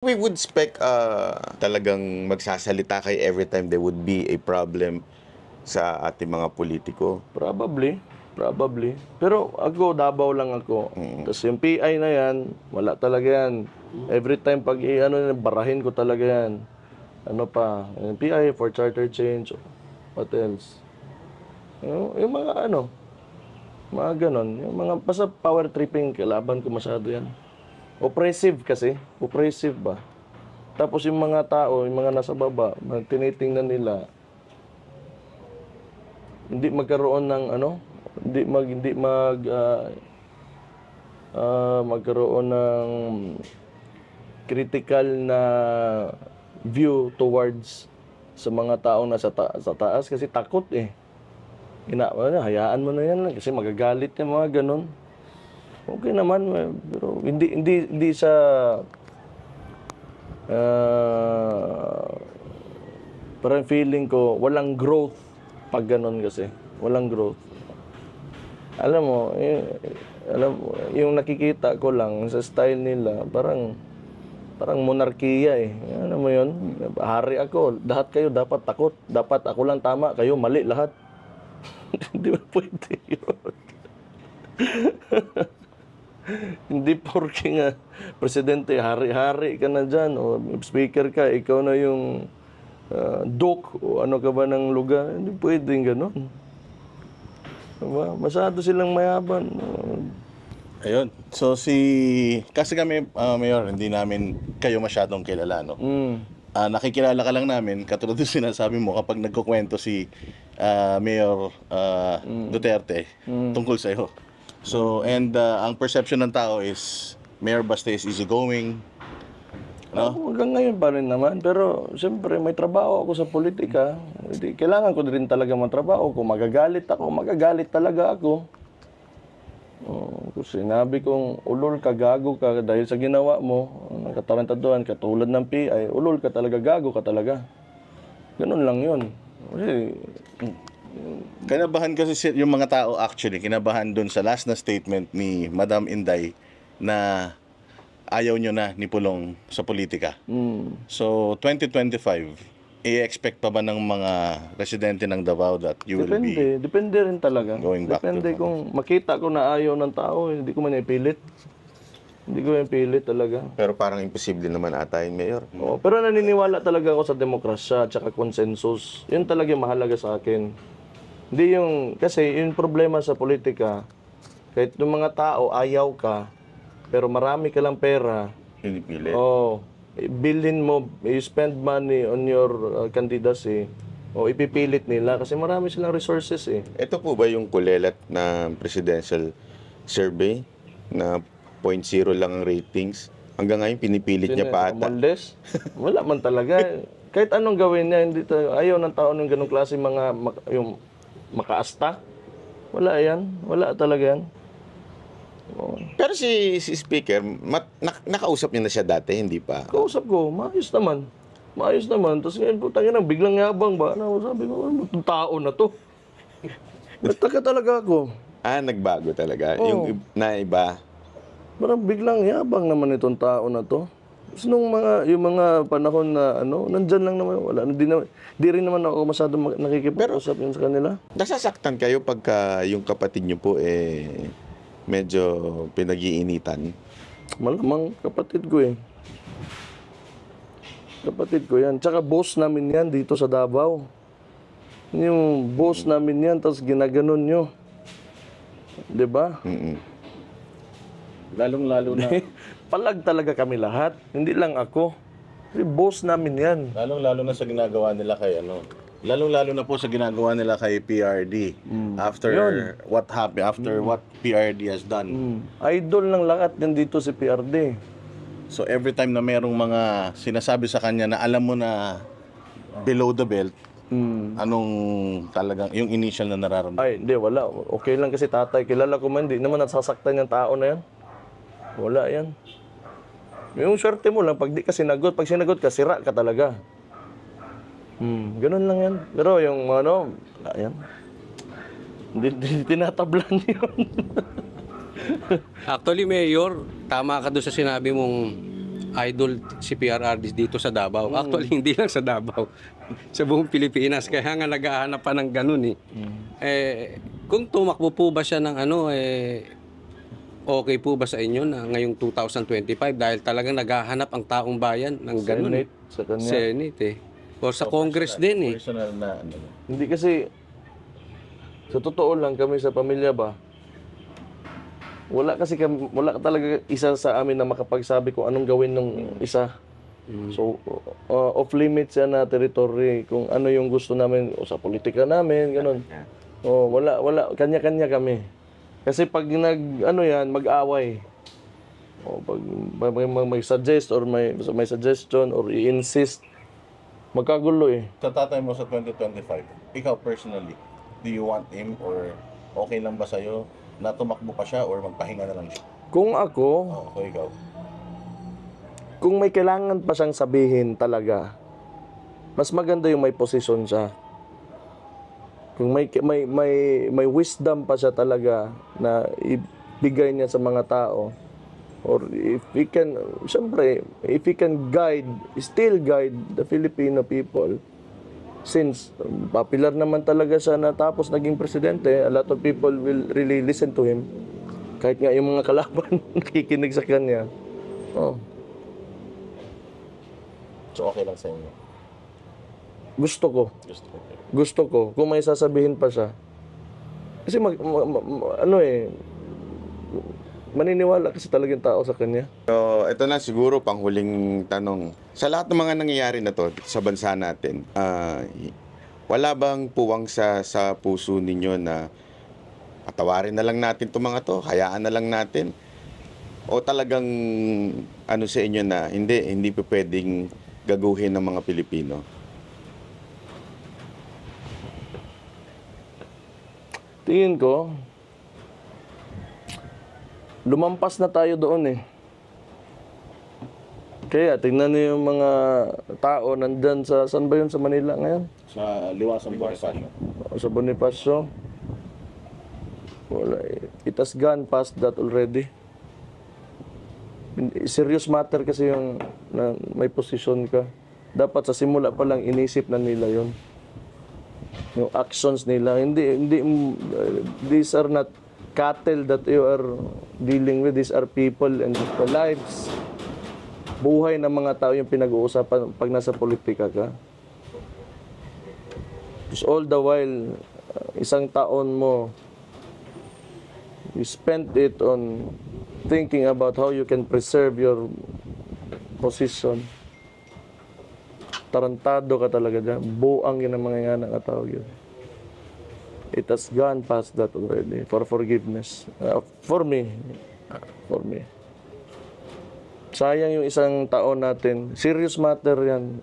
We would expect talagang magsasalita kay every time there would be a problem sa ating mga politiko. Probably. Pero ako, Davao lang ako. Tapos yung PI na yan, wala talaga yan. Every time pag barahin ko talaga yan. Ano pa, yung PI for charter change, what else? Yung mga mga ganon. Yung mga basta power tripping, kalaban ko masyado yan. Oppressive kasi. Oppressive ba? Tapos yung mga tao, yung mga nasa baba, tinitingnan nila, hindi magkaroon ng magkaroon ng critical na view towards sa mga taong nasa sa taas kasi takot eh. Hayaan mo na yan kasi magagalit yung mga ganon. Okay naman, pero hindi sa parang feeling ko walang growth pag ganon kasi. Walang growth. Alam mo, yung nakikita ko lang sa style nila, parang monarkiya eh. Alam mo yun? Hari ako. Lahat kayo dapat takot. Dapat ako lang tama. Kayo mali lahat. Hindi ba pwede yun? Hindi porke nga presidente, hari-hari ka na dyan o speaker ka, ikaw na yung duke o ano ka ba ng lugar. Hindi pwedeng ganon. Diba? Masyado silang mayaban. Ayun. So kasi kami, Mayor, hindi namin kayo masyadong kilala, no? Nakikilala ka lang namin, katulad ng sinasabi mo, kapag nagkukwento si Mayor Duterte tungkol sa'yo. So, and ang perception ng tao is Mayor Baste is easygoing, no? Hanggang ngayon pa rin naman. Pero, siyempre, may trabaho ako sa politika. Kailangan ko rin talaga matrabaho. Kung magagalit talaga ako. Kung sinabi kong ulol ka, gago ka dahil sa ginawa mo, ng katarantaduhan, katulad ng PI, ulol ka talaga, gago ka talaga. Ganun lang yun. Kasi, Kinabahan kasi yung mga tao actually, kinabahan dun sa last na statement ni Madam Inday na ayaw nyo na ni Pulong sa politika. So, 2025, i-expect pa ba ng mga residente ng Davao that you will be depende rin talaga. going back Depende to kung makita ko na ayaw ng tao, hindi ko man ipilit. Hindi ko ipilit talaga. Pero parang imposible naman ata yun, Mayor. Pero naniniwala talaga ako sa demokrasya at saka consensus. Yun talaga yung mahalaga sa akin. Hindi kasi yung problema sa politika, kahit yung mga tao ayaw ka, pero marami ka lang pera, Pinipilit. bilhin mo, you spend money on your candidacy, ipipilit nila kasi marami silang resources eh. Ito po ba yung kulelat na presidential survey na 0.0 lang ang ratings? Hanggang ngayon pinipilit niya pa ata. Romualdez? Wala man talaga. Kahit anong gawin niya, ayaw ng tao ng ganong klase yung makaasta. Wala yan. Wala talaga yan. Pero si Speaker, nakausap niya na siya dati, hindi pa? Kausap ko, maayos naman. Maayos naman. Tapos ngayon, putangin na, biglang yabang ba? Sabi ko, ano itong tao na to? Nagtaka talaga ako. Nagbago talaga. Yung naiba. Parang biglang yabang naman itong tao na to. Tapos yung mga panahon na nandyan lang naman, wala. Di rin naman ako masyadong nakikipag-usap yun sa kanila. Nasasaktan kayo pagka yung kapatid niyo po medyo pinag-iinitan? Malamang kapatid ko eh. Kapatid ko yan. Tsaka boss namin yan dito sa Davao. Yung boss namin yan, tapos ginaganon nyo. Diba? lalong-lalo na Palag talaga kami lahat. Hindi lang ako. Kasi boss namin yan. lalong-lalo na sa ginagawa nila kay lalong-lalo na po sa ginagawa nila kay PRD after what happened, after what PRD has done. Idol ng lahat yan dito si PRD. So every time na merong mga sinasabi sa kanya na alam mo na below the belt, anong talagang yung initial na nararamdaman? Ay, hindi, wala. Okay lang kasi tatay. Kilala ko man, hindi naman nasasaktan yung tao na yan. Wala yan. Yung swerte mo lang, pag di ka sinagot, pag sinagot ka, sira ka talaga. Ganun lang yan. Pero yung wala yan. Hindi tinatablan yun. Actually, Mayor, tama ka doon sa sinabi mong idol si PRRD dito sa Davao. Actually, hindi lang sa Davao. Sa buong Pilipinas. Kaya nga naghahanap pa ng ganun eh. Kung tumakbo po ba siya ng okay po ba sa inyo na ngayong 2025 dahil talagang naghahanap ang taong bayan ng ganun Senate, sa kanya. Senate eh. O sa Congress din eh. Personal na ano. Hindi kasi, sa totoo lang kami sa pamilya ba, wala talaga isa sa amin na makapagsabi kung anong gawin ng isa. So, off limits yan na territory kung ano yung gusto namin o sa politika namin, ganun. Wala, kanya-kanya kami. Kasi pag mag-away. Pag may suggest or may suggestion or i-insist, magkagulo eh. Sa tatay mo sa 2025, ikaw personally, do you want him or okay lang ba sa'yo na tumakbo pa siya or magpahinga na lang siya? Kung ako, So ikaw. kung may kailangan pa siyang sabihin talaga, mas maganda yung may posisyon siya. Kung may wisdom pa siya talaga na ibigay niya sa mga tao, or if he can, siyempre, if he can still guide the Filipino people, since popular naman talaga siya na tapos naging presidente, a lot of people will really listen to him. Kahit nga yung mga kalaban nakikinig sa kanya. So okay lang sa inyo. Gusto ko. Gusto ko. Gusto ko. Kung may sasabihin pa siya. Kasi maniniwala kasi talagang tao sa kanya. So, ito na siguro panghuling tanong. Sa lahat ng mga nangyayari na to sa bansa natin, wala bang puwang sa puso ninyo na patawarin na lang natin itong mga to, hayaan na lang natin? O talagang sa inyo na hindi pa pwedeng gaguhin ng mga Pilipino? Tingin ko, lumampas na tayo doon eh. Kaya tingnan niyo yung mga tao nandyan saan ba yun sa Manila ngayon? Sa Liwasang Bonifacio. Sa Bonifacio. Wala, it has gone past that already. Serious matter kasi yung na may posisyon ka. Dapat sa simula pa lang inisip na nila yon. Yung actions nila. These are not cattle that you are dealing with. These are people and the lives. Buhay ng mga tao yung pinag-uusapan pag nasa politika ka. Just all the while, isang taon mo, you spent it on thinking about how you can preserve your position. Tarantado ka talaga dyan. Buang yun ang mga nga nakatawag yun. It has gone past that already for forgiveness. For me. Sayang yung isang taon natin. Serious matter yan.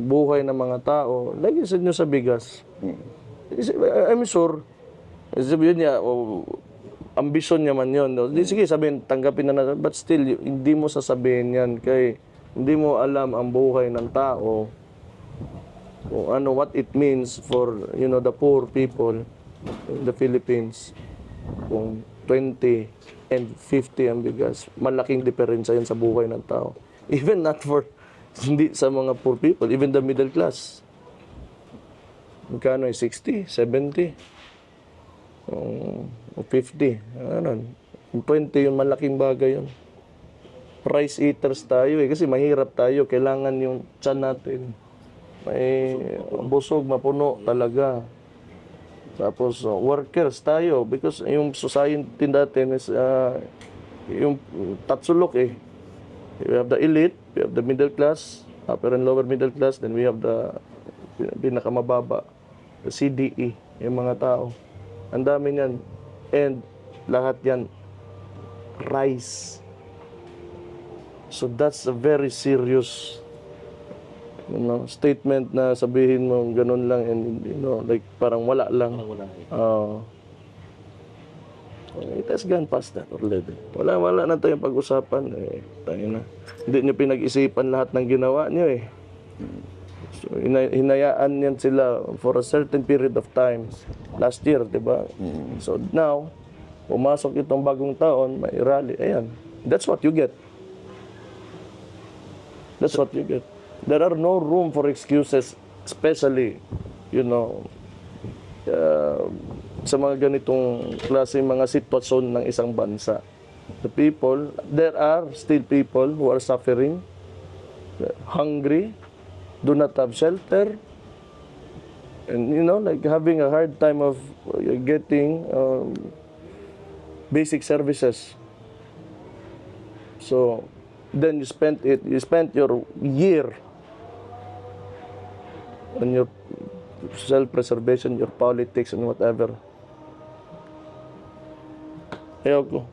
Buhay ng mga tao. Lagi nyo sa bigas. I'm sure. Sabihin niya, ambisyon niya man yun. Sige, sabihin, tanggapin na natin. But still, hindi mo sasabihin yan. Kaya hindi mo alam ang buhay ng tao. Kung what it means for, the poor people in the Philippines. Kung 20 and 50 ang bigas, malaking diferensya yan sa buhay ng tao. Even not for, hindi sa mga poor people, even the middle class. Magkano 60, 70, 50, Yung 20, yung malaking bagay yun. Price eaters tayo kasi mahirap tayo. Kailangan yung tiyan natin. May busog, mapuno talaga. Tapos, workers tayo because yung society natin is yung tatsulok eh. We have the elite, we have the middle class, upper and lower middle class, then we have the pinakamababa, the CDE, yung mga tao. Ang dami niyan. And lahat yan, rice. So that's a very serious statement na sabihin mo ganun lang and like parang wala lang. It has gone past that already. Wala na tayong pag-usapan. Tayo na. Hindi niyo pinag-isipan lahat ng ginawa niyo eh. So, hinayaan yan sila for a certain period of time last year, di ba? So now, pumasok itong bagong taon, may rally. Ayan. That's what you get. That's what you get. There are no room for excuses, especially, sa mga ganitong klase mga sitwasyon ng isang bansa. The people, there are still people who are suffering, hungry, do not have shelter, and like having a hard time of getting basic services. So then you spent your year on your self-preservation, your politics and whatever. Ayoko.